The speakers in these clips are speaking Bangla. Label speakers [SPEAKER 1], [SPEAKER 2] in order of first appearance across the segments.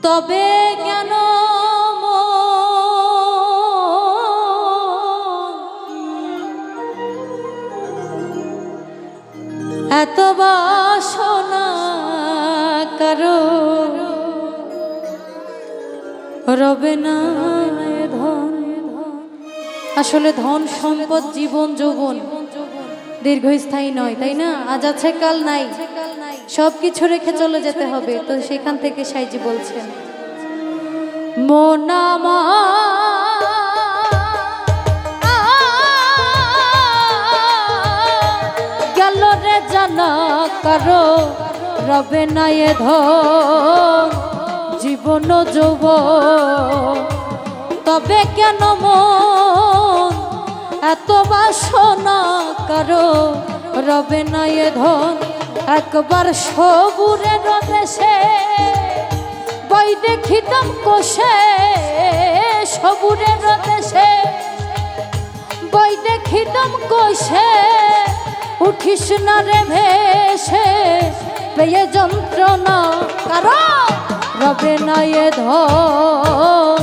[SPEAKER 1] তবে কেন এত বাসনা কারো রবে না ধন। আসলে ধন সম্পদ জীবন যৌবন দীর্ঘস্থায়ী নয়, তাই না? আজ আছে কাল নাই, সবকিছু রেখে চলে যেতে হবে। তো সেখান থেকে সাইজি বলছেন, মোনামা গেল রে জানা কারো রবে না এ ধন জীবন যৌবন। তবে কেন মন এত বাসনা কারো রবে না এ ধন। একবার সবুরের দেশে বই দেখিতাম কোষে, সবুরের দেশে বই দেখিতাম কোষে। উঠিস না রে ভেসে পেয়ে যন্ত্রণা কারো রবে না এ ধন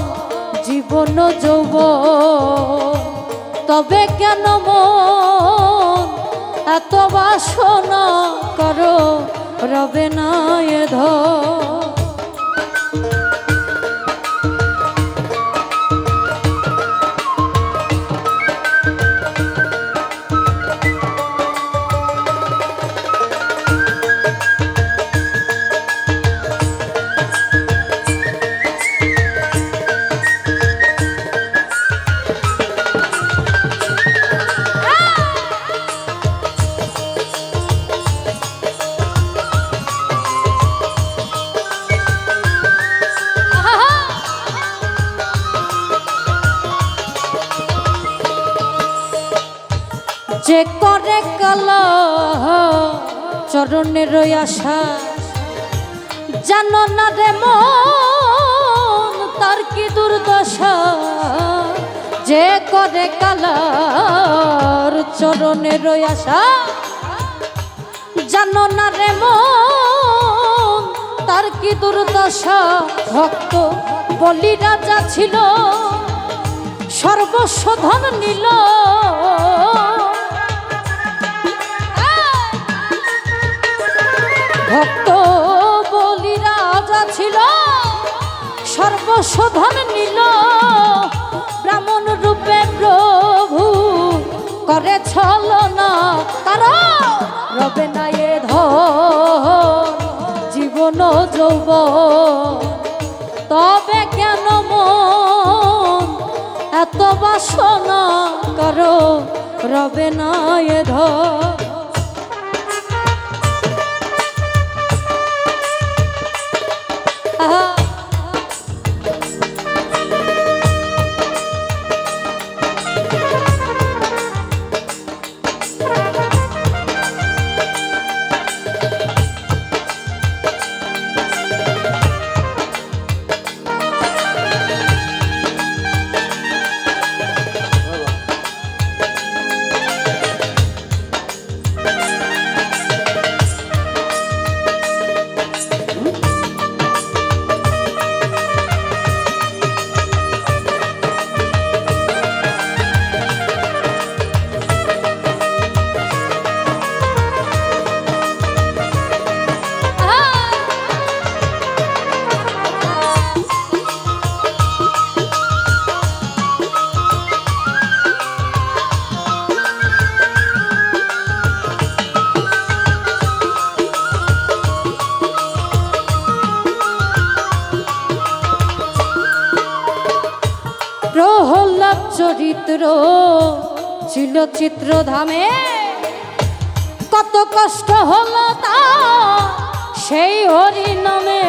[SPEAKER 1] জীবন যৌবন। তবে কেন মন এত বাসনা করো রবে না এ ধন। যে করে কালা চরণের আশা, জানো না রে মন তার কি দুর্দশা। যে করে কালার চরণের আশা, জানো না রে মন তার কি দুর্দশা। ভক্ত বলি রাজা ছিল, সর্বস্ব ধন নিল। ভক্ত বলি রাজা ছিল, সর্বস্ব ধন নিল। ব্রাহ্মণ রূপে প্রভু করে ছলনা কারো রবে না এ ধন জীবন যৌবন। তবে কেন মন এত বাসনা কারো রবে না এ ধন। প্রহ্লাদ চরিত্র ছিল চিত্রধামে, কত কষ্ট হলো তা সেই হরি নামে।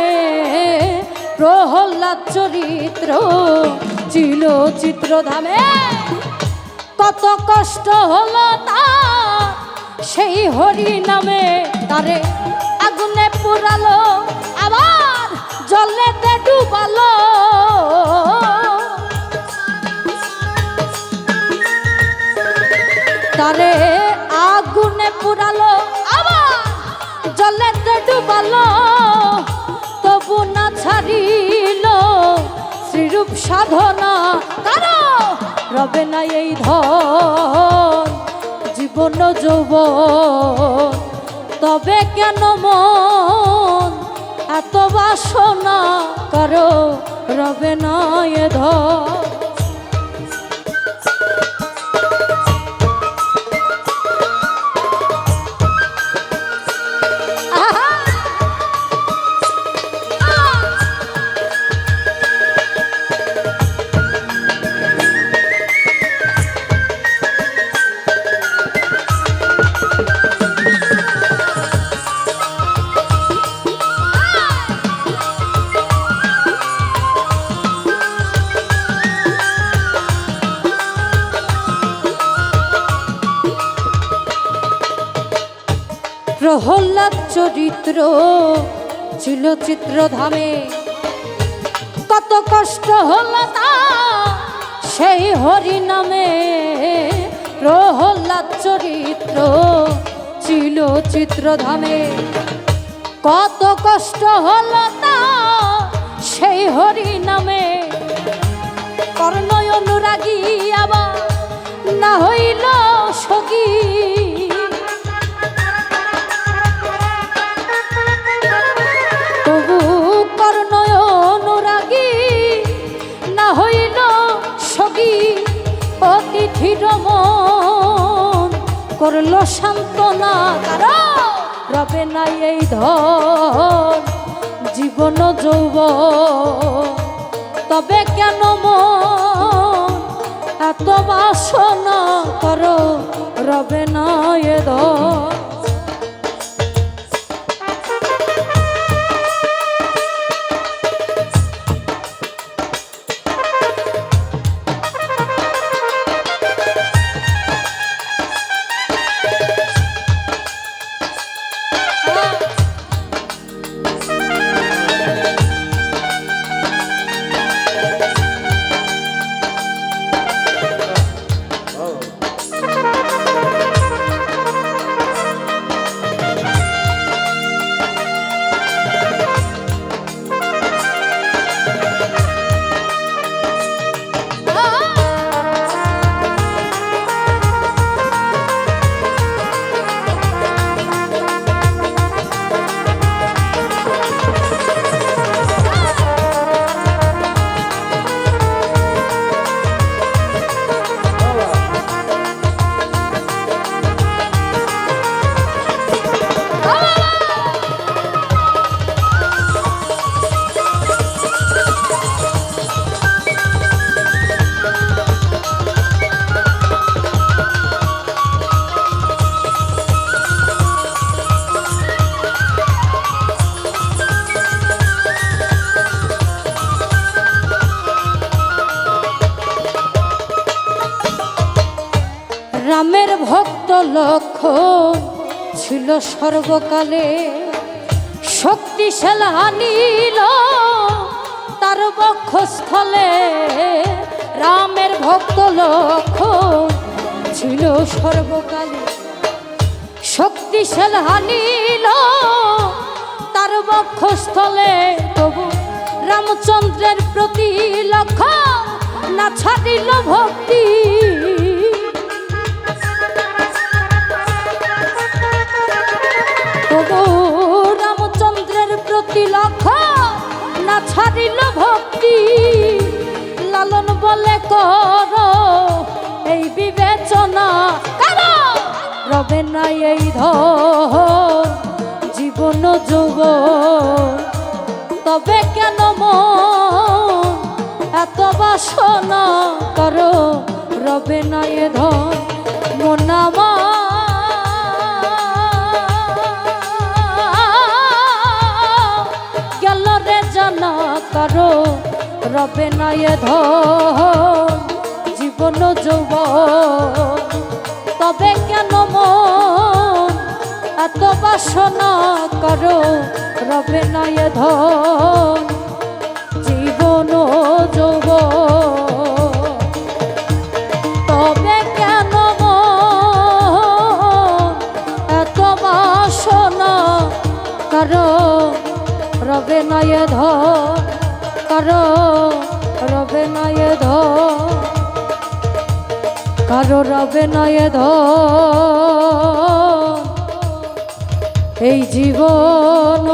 [SPEAKER 1] প্রহ্লাদ চরিত্র ছিল চিত্রধামে, কত কষ্ট হলো তা সেই হরি নামে। তারে আগুনে পুরালো আবার জলেতে ডুবালো। তারে আগুনে পুরালো আবার জলেতে ডুবালো, তবু না ছাড়ি শ্রীরূপ সাধনা কারো রবে না এই ধন জীবন যৌবন তবে কেন মন এত বাসনা কারো রবে না এ ধন প্রহ্লাদ চরিত্র ছিল চিত্রধামে কত কষ্ট হলো তা সেই হরি নামে প্রহ্লাদ চরিত্র ছিল চিত্রধামে কত কষ্ট হলো তা সেই হরি নামে কর্ণ অনুরাগী আবার না হইল সখী অতিথির মন করল সান্ত্বনা কারো রবে নাই এই ধন জীবন যৌবন তবে কেন মন এত বাসনা করো রবে না এ ধন রামের ভক্ত লক্ষণ ছিল সর্বকালে শক্তিশাল হানিল তার বক্ষস্থলে রামের ভক্ত লক্ষণ ছিল সর্বকালে শক্তিশাল হানিল তার বক্ষস্থলে তবু রামচন্দ্রের প্রতি লক্ষ্য না ছাড়িল ভক্তি রামচন্দ্রের প্রতি লক্ষ্য না ছাড়িল ভক্তি লালন বলে কর এই বিবেচনা কারো রবে না এই ধন জীবন যৌবন তবে কেন মন এত বাসনা করো রবে না এ ধন মন কারো রবে না এ ধন জীবন যৌবন তবে কেন মন এত বাসনা করো রবে না এ ধন জীবন যৌবন তবে কেন মন এত বাসনা করো রবে না এ ধন করো রবে না এ ধন, কারো রবে না এ ধন, এই জীবন